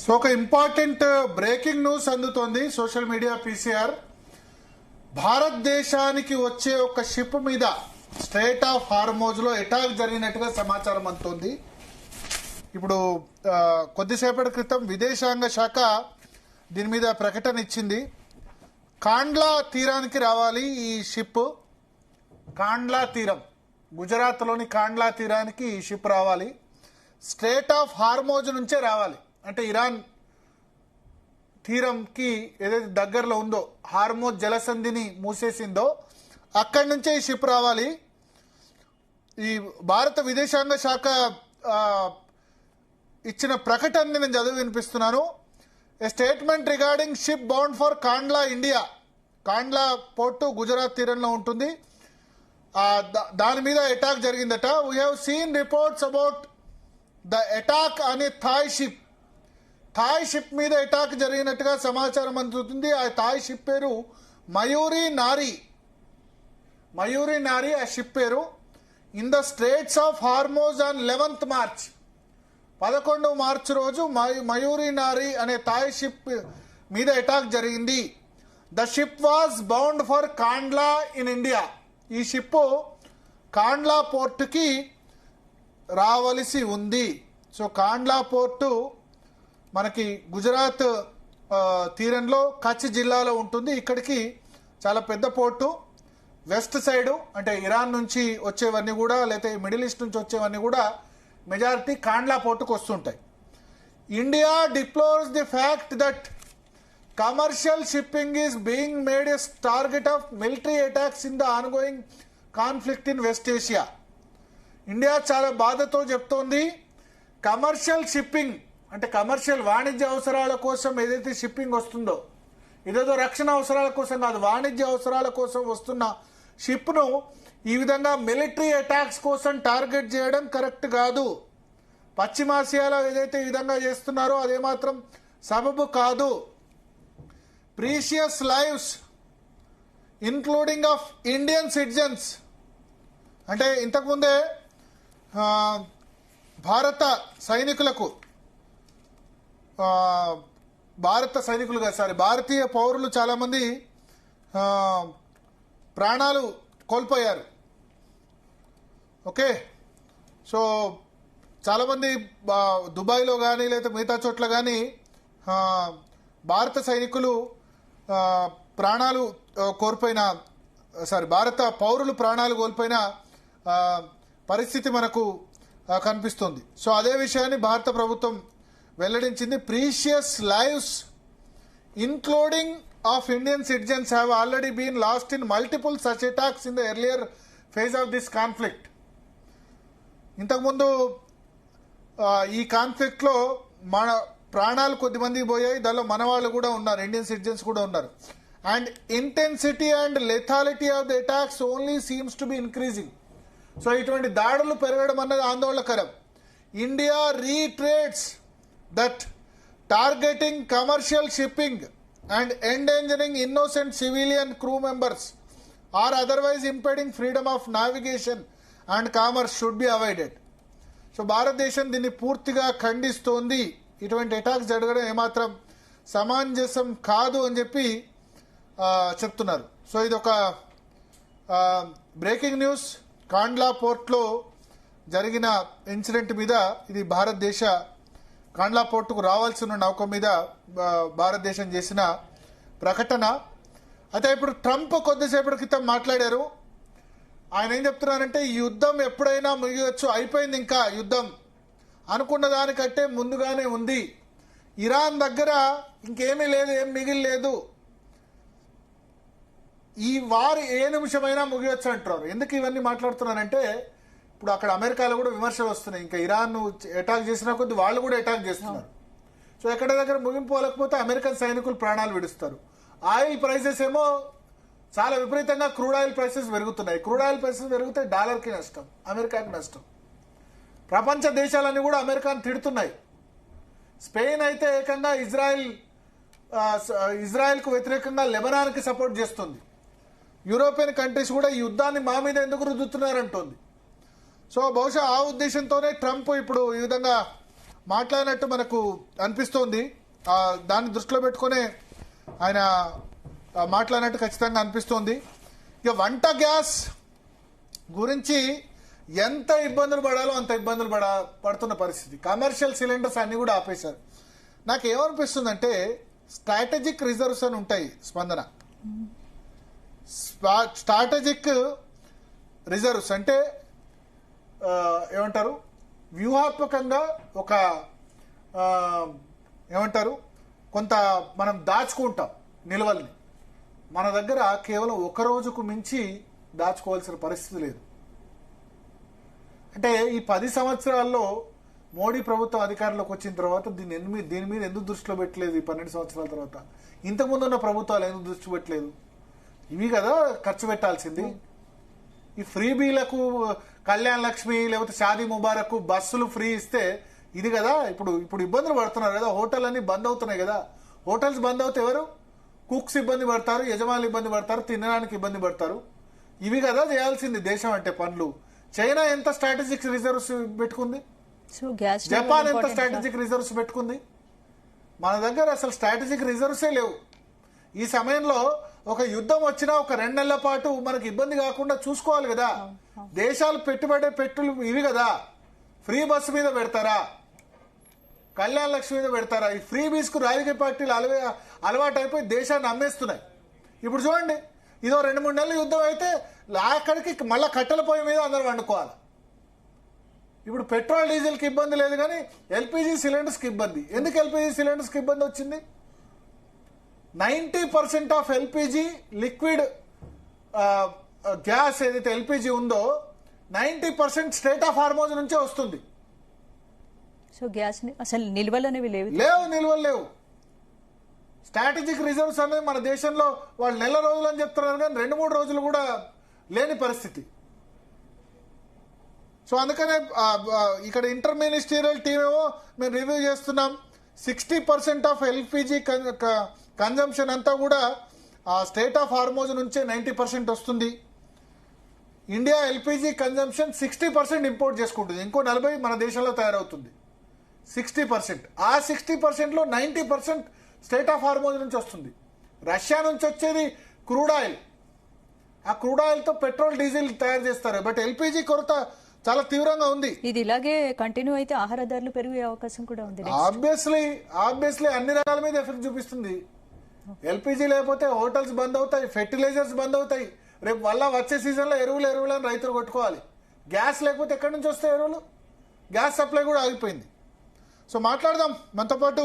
So ఒక important breaking news అందుతోంది social media PCR. భారతదేశానికి వచ్చే ఒక షిప్ మీద స్ట్రైట్ ఆఫ్ హార్మోజ్ లో అటాక్ జరిగినట్టుగా సమాచారం అందుతోంది. ఇప్పుడు కొద్దిసేపటి క్రితం విదేశాంగ శాఖ దీని మీద ప్రకటన ఇచ్చింది. కాండ్లా తీరానికి రావాలి ఈ షిప్. కాండ్లా తీరం, గుజరాత్లోని కాండ్లా తీరానికి ఈ షిప్ రావాలి. స్ట్రైట్ ఆఫ్ హార్మోజ్ నుంచే రావాలి. అంటే ఇరాన్ తీరంకి ఏదైతే దగ్గరలో ఉందో, హార్మోజ్ జలసంధిని మూసేసిందో అక్కడి నుంచే ఈ షిప్ రావాలి. ఈ భారత విదేశాంగ శాఖ ఇచ్చిన ప్రకటనని నేను చదివి వినిపిస్తున్నాను. A statement regarding ship bound for Kandla India. Kandla port Gujarat తీరంలో ఉంటుంది. దాని మీద అటాక్ జరిగిందట. We have seen reports about the attack అనే థాయ్ షిప్ మీద అటాక్ జరిగినట్టుగా సమాచారం అందుతుంది. ఆ థాయ్ షిప్ పేరు మయూరి నారీ ఆ షిప్ పేరు. In the straits of Hormuz on 11th March, 11 మార్చి రోజు మయూరి నారీ అనే థాయ్ షిప్ మీద అటాక్ జరిగింది. The ship was bound for Kandla in India. ఈ షిప్ కాండ్లా పోర్టుకి రావలసి ఉంది. సో కాండ్లా పోర్టు మనకి గుజరాత్ తీరంలో కచ్ జిల్లాలో ఉంటుంది. ఇక్కడికి చాలా పెద్ద పోర్టు. వెస్ట్ సైడు అంటే ఇరాన్ నుంచి వచ్చేవన్నీ కూడా, లేకపోతే మిడిల్ ఈస్ట్ నుంచి వచ్చేవన్నీ కూడా మెజారిటీ కాండ్లా పోర్టుకు వస్తుంటాయి. India deplores the fact that commercial shipping is being made a target of military attacks in the ongoing conflict in West Asia. India చాలా బాధతో చెప్తోంది, కమర్షియల్ షిప్పింగ్ అంటే కమర్షియల్ వాణిజ్య అవసరాల కోసం ఏదైతే షిప్పింగ్ వస్తుందో, ఇదేదో రక్షణ అవసరాల కోసం కాదు, వాణిజ్య అవసరాల కోసం వస్తున్న షిప్ను ఈ విధంగా మిలిటరీ అటాక్స్ కోసం టార్గెట్ చేయడం కరెక్ట్ కాదు. పశ్చిమాసియాలో ఏదైతే ఈ విధంగా చేస్తున్నారో అదేమాత్రం సబబు కాదు. Precious lives including of Indian citizens, అంటే ఇంతకుముందే భారత సైనికులకు భారతీయ పౌరులు చాలామంది ప్రాణాలు కోల్పోయారు. ఓకే, సో చాలామంది దుబాయ్లో కానీ లేదా మిగతా చోట్ల కానీ భారత సైనికులు ప్రాణాలు కోల్పోయిన భారత పౌరులు ప్రాణాలు కోల్పోయిన పరిస్థితి మనకు కనిపిస్తుంది. సో అదే విషయాన్ని భారత ప్రభుత్వం వెల్లడించింది. Precious lives including of Indian citizens have already been lost in multiple such attacks in the earlier phase of this conflict. ఇంతకుముందు ఈ కాన్ఫ్లిక్ట్లో మన ప్రాణాలు కొద్దిమంది పోయాయి, దానిలో మన వాళ్ళు కూడా ఉన్నారు, ఇండియన్ సిటిజన్స్ కూడా ఉన్నారు. And intensity and lethality of the attacks only seems to be increasing. So ఇటువంటి దాడులు పెరగడం అన్నది ఆందోళనకరం. India reiterates that targeting commercial shipping and endangering innocent civilian crew members or otherwise impeding freedom of navigation and commerce should be avoided. So భారతదేశం దీన్ని పూర్తిగా ఖండిస్తోంది. ఇటువంటి attacks జరగడం ఏమాత్రం సమంజసం కాదు అని చెప్పి చెప్తున్నారు. సో ఇది ఒక బ్రేకింగ్ న్యూస్. కాండ్లా పోర్ట్లో జరిగిన ఇన్సిడెంట్ మీద ఇది భారతదేశ కాండ్లా పోర్టుకు రావాల్సి ఉన్న నౌక మీద భారతదేశం చేసిన ప్రకటన. అయితే ఇప్పుడు ట్రంప్ కొద్దిసేపటి క్రితం మాట్లాడారు. ఆయన ఏం చెప్తున్నారంటే, ఈ యుద్ధం ఎప్పుడైనా ముగియవచ్చు, అయిపోయింది, ఇంకా యుద్ధం అనుకున్న దానికంటే ముందుగానే ఉంది, ఇరాన్ దగ్గర ఇంకేమీ లేదు, ఏం మిగిలిలేదు, ఈ వారు ఏ నిమిషమైనా ముగియవచ్చు అంటున్నారు. ఎందుకు ఇవన్నీ మాట్లాడుతున్నారంటే, ఇప్పుడు అక్కడ అమెరికాలో కూడా విమర్శలు వస్తున్నాయి, ఇంకా ఇరాన్ అటాక్ చేసిన కొద్ది వాళ్ళు కూడా అటాక్ చేస్తున్నారు. సో ఎక్కడ దగ్గర ముగింపు పోలేకపోతే అమెరికన్ సైనికులు ప్రాణాలు విడుస్తారు. ఆయిల్ ప్రైసెస్ ఏమో చాలా విపరీతంగా క్రూడ్ ఆయిల్ ప్రైసెస్ పెరుగుతున్నాయి. క్రూడ్ ఆయిల్ ప్రైసెస్ పెరిగితే డాలర్కి నష్టం, అమెరికాకి నష్టం. ప్రపంచ దేశాలన్నీ కూడా అమెరికాను తిడుతున్నాయి. స్పెయిన్ అయితే ఏకంగా ఇజ్రాయెల్కు వ్యతిరేకంగా లెబనాన్కి సపోర్ట్ చేస్తుంది. యూరోపియన్ కంట్రీస్ కూడా ఈ యుద్ధాన్ని మా మీద ఎందుకు రుద్దుతున్నారంటోంది. సో బహుశా ఆ ఉద్దేశంతోనే ట్రంప్ ఇప్పుడు ఈ విధంగా మాట్లాడినట్టు మనకు అనిపిస్తోంది. దాన్ని దృష్టిలో పెట్టుకునే ఆయన మాట్లాడినట్టు ఖచ్చితంగా అనిపిస్తోంది. ఇక వంట గ్యాస్ గురించి ఎంత ఇబ్బందులు పడాలో అంత ఇబ్బందులు పడుతున్న పరిస్థితి. కమర్షియల్ సిలిండర్స్ అన్ని కూడా ఆపేశారు. నాకు ఏమనిపిస్తుందంటే స్ట్రాటజిక్ రిజర్వ్స్ అని ఉంటాయి స్పందన. స్ట్రాటజిక్ రిజర్వ్స్ అంటే ఏమంటారు, వ్యూహాత్మకంగా ఒక ఏమంటారు కొంత మనం దాచుకుంటాం నిల్వల్ని. మన దగ్గర కేవలం ఒక రోజుకు మించి దాచుకోవాల్సిన పరిస్థితి లేదు. అంటే ఈ 10 సంవత్సరాల్లో మోడీ ప్రభుత్వం అధికారంలోకి వచ్చిన తర్వాత దీని మీద ఎందుకు దృష్టిలో పెట్టలేదు? ఈ 12 సంవత్సరాల తర్వాత ఇంతకుముందు ఉన్న ప్రభుత్వాలు ఎందుకు దృష్టి పెట్టలేదు? ఇవి కదా ఖర్చు పెట్టాల్సింది. ఈ ఫ్రీబీలకు, కళ్యాణ్ లక్ష్మి లేకపోతే షాదీ ముబారక్ బస్సులు ఫ్రీ ఇస్తే ఇది కదా ఇప్పుడు ఇబ్బందులు పడుతున్నారు కదా. హోటల్ అన్ని బంద్ అవుతున్నాయి కదా. హోటల్స్ బంద్ అవుతే ఎవరు? కుక్స్ ఇబ్బంది పడతారు, యజమానులు ఇబ్బంది పడతారు, తినడానికి ఇబ్బంది పడతారు. ఇవి కదా చేయాల్సింది దేశం అంటే పనులు. చైనా ఎంత స్ట్రాటజిక్ రిజర్వ్స్ పెట్టుకుంది, జపాన్ ఎంత స్ట్రాటజిక్ రిజర్వ్స్ పెట్టుకుంది. మన దగ్గర అసలు స్ట్రాటజిక్ రిజర్వ్సే లేవు. ఈ సమయంలో ఒక యుద్ధం వచ్చినా ఒక 2 నెలల పాటు మనకు ఇబ్బంది కాకుండా చూసుకోవాలి కదా. దేశాలు పెట్టులు ఇవి కదా. ఫ్రీ బస్సు మీద పెడతారా, కళ్యాణ్ లక్ష్మి మీద పెడతారా? ఈ ఫ్రీ బీస్ కు రాజకీయ పార్టీలు అలవాటు అయిపోయి దేశాన్ని అమ్మేస్తున్నాయి. ఇప్పుడు చూడండి, ఇదో 2-3 నెలల యుద్ధం అయితే అక్కడికి మళ్ళీ కట్టెల పొయ్యి మీద అందరూ వండుకోవాలి. ఇప్పుడు పెట్రోల్ డీజిల్కి ఇబ్బంది లేదు కానీ ఎల్పిజి సిలిండర్స్కి ఇబ్బంది. ఎందుకు ఎల్పిజి సిలిండర్స్కి ఇబ్బంది వచ్చింది? 90% ఆఫ్ ఎల్పిజి లిక్విడ్ గ్యాస్ ఏదైతే ఎల్పిజి ఉందో 90% స్టేట్ ఆఫ్ హార్మోజ్ నుంచే వస్తుంది. సో గ్యాస్ అసలు నిల్వలు లేవు. స్ట్రాటజిక్ రిజర్వ్స్ అనేది మన దేశంలో వాళ్ళు నెల రోజులు అని చెప్తున్నారు కానీ 2-3 రోజులు కూడా లేని పరిస్థితి. సో అందుకనే ఇక్కడ ఇంటర్ మినిస్టీరియల్ టీమ్ ఏమో మేము రివ్యూ చేస్తున్నాం. 60% ఆఫ్ ఎల్పిజి కన్జంప్షన్ అంతా కూడా స్టేట్ ఆఫ్ హార్మోజ్ నుంచే 90% వస్తుంది. ఇండియా ఎల్పిజి కన్జంప్షన్ 60% ఇంపోర్ట్ చేసుకుంటుంది. ఇంకో 40% మన దేశంలో తయారవుతుంది. 60%. ఆ 60%లో 90% స్టేట్ ఆఫ్ హార్మోజ్ నుంచి వస్తుంది. రష్యా నుంచి వచ్చేది క్రూడ్ ఆయిల్. ఆ క్రూడ్ ఆయిల్ తో పెట్రోల్ డీజిల్ తయారు చేస్తారు. బట్ ఎల్పిజి కొరత చాలా తీవ్రంగా ఉంది. ఇది ఇలాగే కంటిన్యూ అయితే ఆహార ధరలు పెరిగే అవకాశం కూడా ఉంది. ఆబ్వియస్లీ అన్ని రకాల మీద ఎఫెక్ట్ చూపిస్తుంది. ఎల్పిజి లేకపోతే హోటల్స్ బంద్ అవుతాయి, ఫెర్టిలైజర్స్ బంద్ అవుతాయి. రేపు మళ్ళా వచ్చే సీజన్లో ఎరువులు అని రైతులు కొట్టుకోవాలి. గ్యాస్ లేకపోతే ఎక్కడి నుంచి వస్తాయి ఎరువులు? గ్యాస్ సప్లై కూడా ఆగిపోయింది. సో మాట్లాడదాం. మనతో పాటు